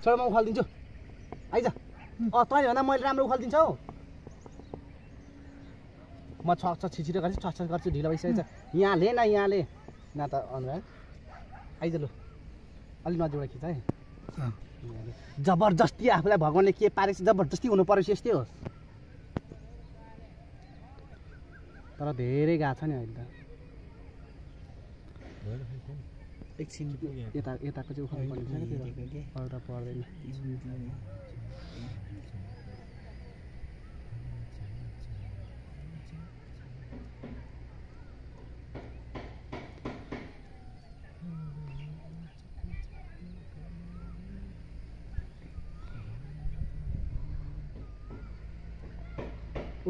छोड म उखालिदिन्छु आइज तैँले भन्दा मैले राम्रो उखालिदिन्छु हौ म छ छिटो गर्छु छ गर्छु ढिलो भइसकेको छ यहाँले न त अनुराग आइज लु अलि नजिकबाट खिच है जबरजस्ती आफूलाई भगवानले के पारेछ जबरजस्ती हुनु परेछ यस्तै हो तर धेरै गएको छ नि अहिले त एकछिन यताको चाहिँ उखाल्नु पर्ने छ एउटा पर्दैन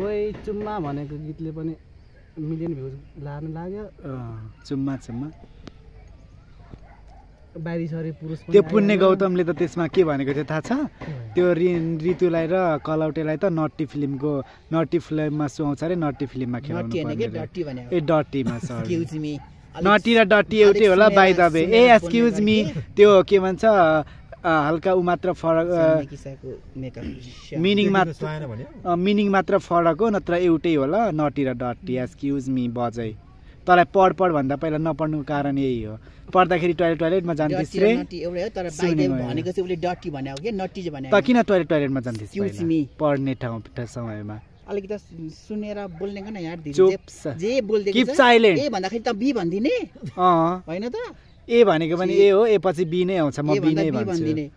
ओइ चुम्मा भनेको गीतले पनि मिलियन भ्युज लानु लाग्यो चुम्मा बारी सरी पुरुष त्यो पुण्य गौतमले त त्यसमा के भनेको थियो थाहा छ त्यो ऋतुलाई र कलौटेलाई त नटी फिल्ममा सुहाउँछ अरे नटी फिल्ममा खेलाउनु पर्ने ए डटीमा सरी नटी र डटी एउटै होला बाइ द वे ए एक्सक्युज मी त्यो के भन्छ हल्का उ मात्र फरक मिनिङ मात्र फरक हो नत्र एउटै होला नटी र डटी एक्सक्युज मी बजै तँलाई पढ भन्दा पहिला नपढ्नुको कारण यही हो पढ्दाखेरि टोइलेटमा जान्थिस् रे त किन टोइलेटमा जान्थिस् पढ्ने समयमा अलिकति सुनेर बोल्ने गर्न यार जे बोल्दै किप साइलेन्ट ए भन्दाखेरि त बी भन्दिने हैन त ए भनेको पनि ए हो ए पछि बी नै आउँछ म बी नै भन्छु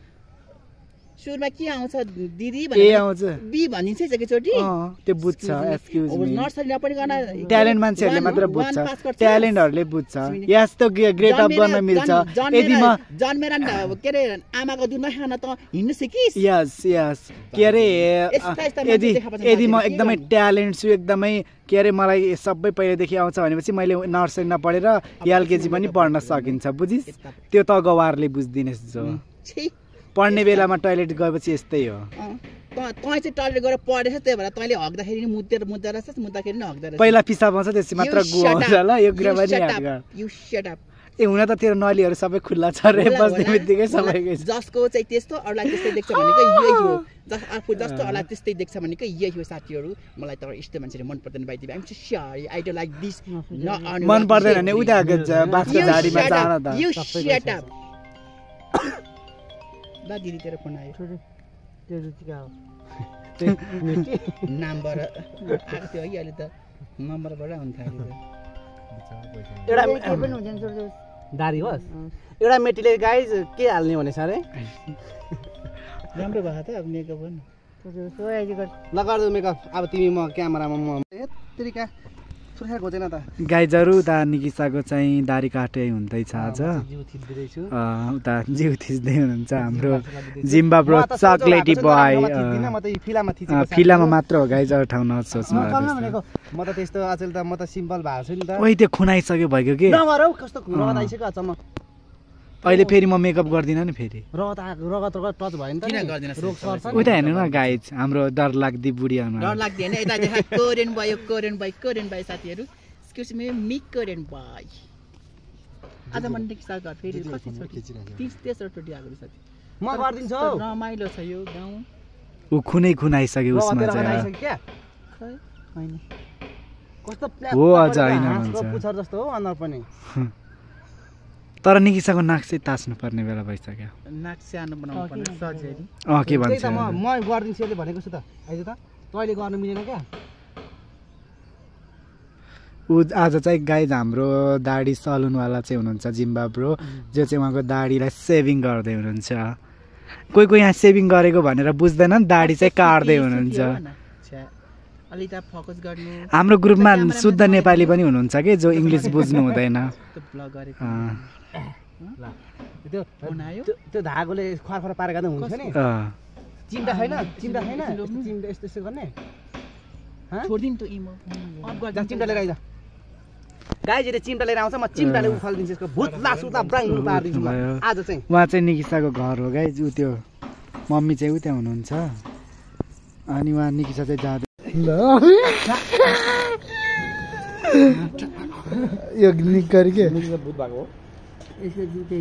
सुरुमा के आउँछ दिदी भने ए आउँछ बी भनिन्छ एकैचोटी त्यो बुझ्छ एक्सक्युज मी नर्सरी नपढिकन ट्यालेन्ट मान्छेहरुले मात्र बुझ्छ ट्यालेन्टहरुले बुझ्छ यस्तो ग्रेड अप गर्न मिल्छ यदि म जन्मेर के रे आमाको दुध नखान त हिँड्न सिकिस यस के रे यदि म एकदमै ट्यालेन्ट छु एकदमै के अरे मलाई सबै पहिलेदेखि आउँछ भनेपछि मैले नर्सरी नपढेर एलकेजी पनि पढ्न सकिन्छ बुझिस् त्यो त गवारले बुझ्दिनेस् जो पढ्ने बेलामा टोइलेट गएपछि यस्तै हो तँ चाहिँ टोइलेट गएर पढेछ त्यही भएर तैँले हग्दाखेरि नि मुद्दा रहेछस् मुद्दाखेरि नि हग्दा रहेछ पहिला पिसाब आउँछ त्यसपछि मात्र गु आउँछ ल यो कुरा पनि याद गर यु शट अप ए हुन त तेरो नलीहरु सबै खुल्ला छ रे बस्ने बित्तिकै सबैकै जसको चाहिँ त्यस्तो अरूलाई त्यस्तै देख्छ भनेको यही हो आफू जस्तो अरूलाई त्यस्तै देख्छ भनेको यही हो साथीहरु मलाई त यस्तो मान्छेले मन पर्दैन by the way I am so sorry I don't like this मन पर्दैन भने उता बाछको झाडीमा जान त यु शट अप दा दिदी तेरो फोन आयो त्यो रुचिका हो नम्बर आएको थियो है अहिले त नम्बरबाट हुन थाल्यो एउटा पनि हुँदैन दारी होस् एउटा मेटीले गाइज के हाल्ने भने सारे राम्रो भयो त अब मेकअप गर्नु ल गर्दो मेकअप अब तिमी म क्यामेरामा म यत्रिका सुर्खेर खोजेन त गाइजहरु उता निकिसाको चाहिँ दारी काटे हुँदैछ आज उता जिउ थिच्दै हुनुहुन्छ हाम्रो जिम्बाब्रो चकलेटी बॉय फिल्ममा मात्र हो गाइजहरु ठाउँ नसोच्नु म त त्यस्तो अचेल त म त सिम्पल भएको छु नि त ओइ त्यो खुनाइसक्यो भयो कि नगरौ कस्तो रगत आइसक्यो अचम्म अहिले फेरि म मेकअप गर्दिन नि फेरि रगत टच भयो नि त किन गर्दिन रोग सर्छ उता हेर्नु न गाइज हाम्रो डर लाग्दी बुढी अनुहार डर लाग्दी हैन यता देखा कोरियन बाइ साथीहरु एक्सक्युज मी कोरियन बाइ आज मन देखि साथ फेरि कति छोटी 30 चोटी आएको साथी म गर्दिन्छु हौ रमाइलो छ यो गाउँ उ खुनाइसक्यो उसमा चाहिँ खै हैन कस्तो हो अझ हैन भन्छ पुछर जस्तो हो अनुहार पनि तर निकिसाको नाक चाहिँ तास्नु पर्ने बेला भइसक्यो नाक सानो बनाउनु पर्ने सजिलो के भन्छ म गर्दिन्छु अहिले भनेको छु त आइज त तैले गर्नु मिलेन क्या उ आज चाहिँ गाइज हाम्रो दाढी सलुनवाला चाहिँ हुनुहुन्छ जिम्बाब्रो जो चाहिँ उहाँको दाढीलाई सेभिङ गर्दै हुनुहुन्छ कोही यहाँ सेभिङ गरेको भनेर बुझ्दैनन् दाढी चाहिँ काट्दै हुनुहुन्छ अलि त फोकस गर्नु हाम्रो ग्रुपमा शुद्ध नेपाली पनि हुनुहुन्छ के जो इंग्लिश बुझ्नु हुँदैन त्यो धागोले खरखर पारेको त हुन्छ नि चिन्ता छैन यस्तो यस्तो गर्ने छोड्दिन त इमो अफ गर्दा चिन्ता लिएर आइज गाइजले चिन्ता लिएर आउँछ म चिन्ताले उफाल्दिन्छु यसको भुत्ला सुत्ला ब्राङ पार्दिन्छु म आज चाहिँ उहाँ चाहिँ निकिसाको घर हो गाइज उ त्यो मम्मी चाहिँ उ त्यहाँ हुनुहुन्छ अनि उहाँ निकिसा चाहिँ जाँदै यो निकर के भूत भएको हो यसको जुते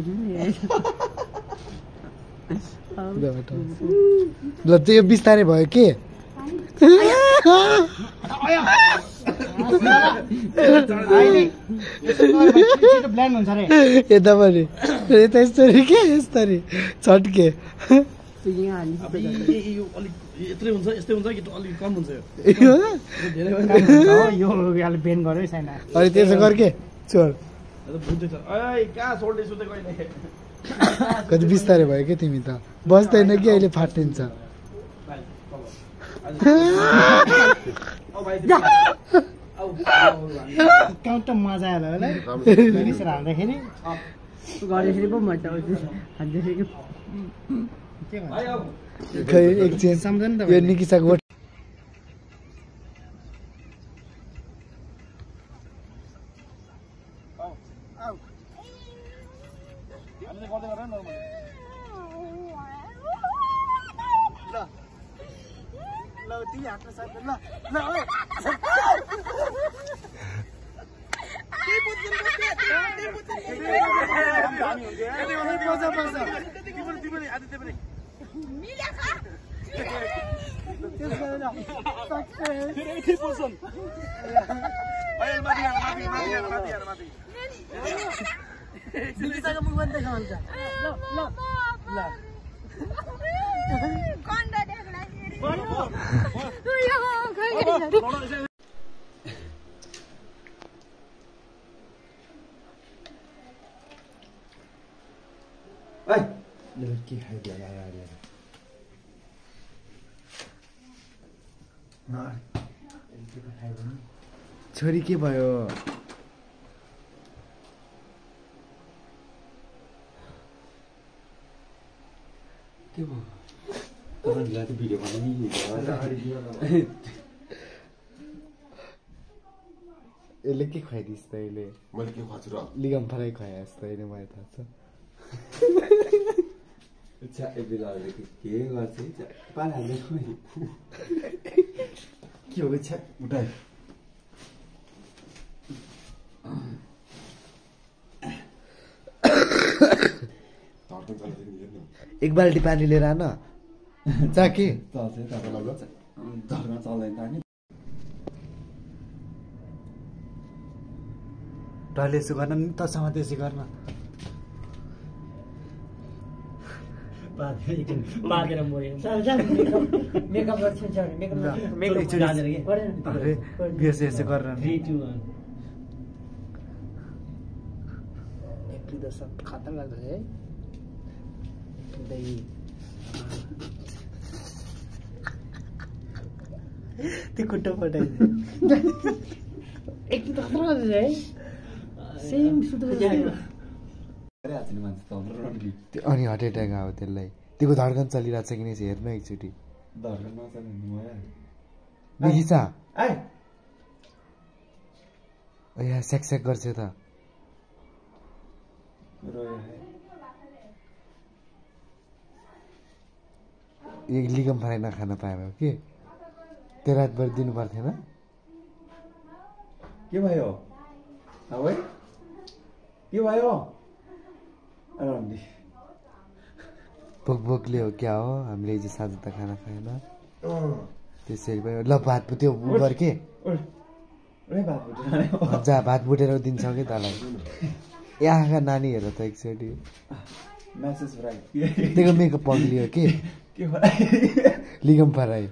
ल त्यो बिस्तारै भयो के ब्ल्यान्ड हुन्छ रे यता पनि यता यस्तरी के यस्तरी छट्के यत्रै हुन्छ यस्तै हुन्छ कि अलिक कम हुन्छ यो यसले बेन गर्यो है छैन अनि त्यसो गर के छोड कति बिस्तारै भयो के तिमी त बस्दैन कि अहिले फाटिन्छ काउन्ट मजा आयो होला रिसेर हाल्दाखेरि गर्दाखेरि पो मजा आउँछ हान्दाखेरि खै एकछिन सम्झनु त यो निकिसाको छोरी के भयो के भयो तपाईँलाई त भिडियो बनाउनु यसले के खुवाइदिस् त यसले मैले के खुवाछु र लिगम फ्राई खुवाएस् त अहिले मलाई थाहा छ बेलाले के गर्छ पाहाल्दै के हो छ्या उठाए एक बाल्टी पानी लिएर आन चा के चल्छ तपाईँलाई झर्न चल्दैन त नि टले यसो गर्न नि तसँग त्यसै गर्न बाँधेर मऱ्यो मेकअप गर्छ यसो गरेर खतम लाग्छ है त्यो खुट्टा पठाइदियो एकदिन त खतम लाग्छ है सेम सुत्नु अनि हार्ट एट्याक आयो त्यसलाई त्यो धड्कन चलिरहेको छ कि नै हेर्नु एकचोटि निकिसा यहाँ स्याक गर्छ त एक लिगम फ्राई नखान पायो के त्यो रातभरि दिनु पर्थेन के भयो के भयो भोकले हो क्या हो हामीले हिजो साँझ त खाना खाएन त्यसरी भयो ल भात त्यो गर के जा भात भुटेर दिन्छौ कि तँलाई यहाँका नानी हेर त एकचोटि त्यही मेकअप पग्लियो के लिगम फ्राई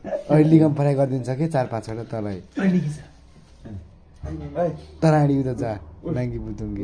अहिले लिगम फ्राई गरिदिन्छ कि 4-5वटा तँलाई तराडी उता जा नाङ्गी बुतुङ्गी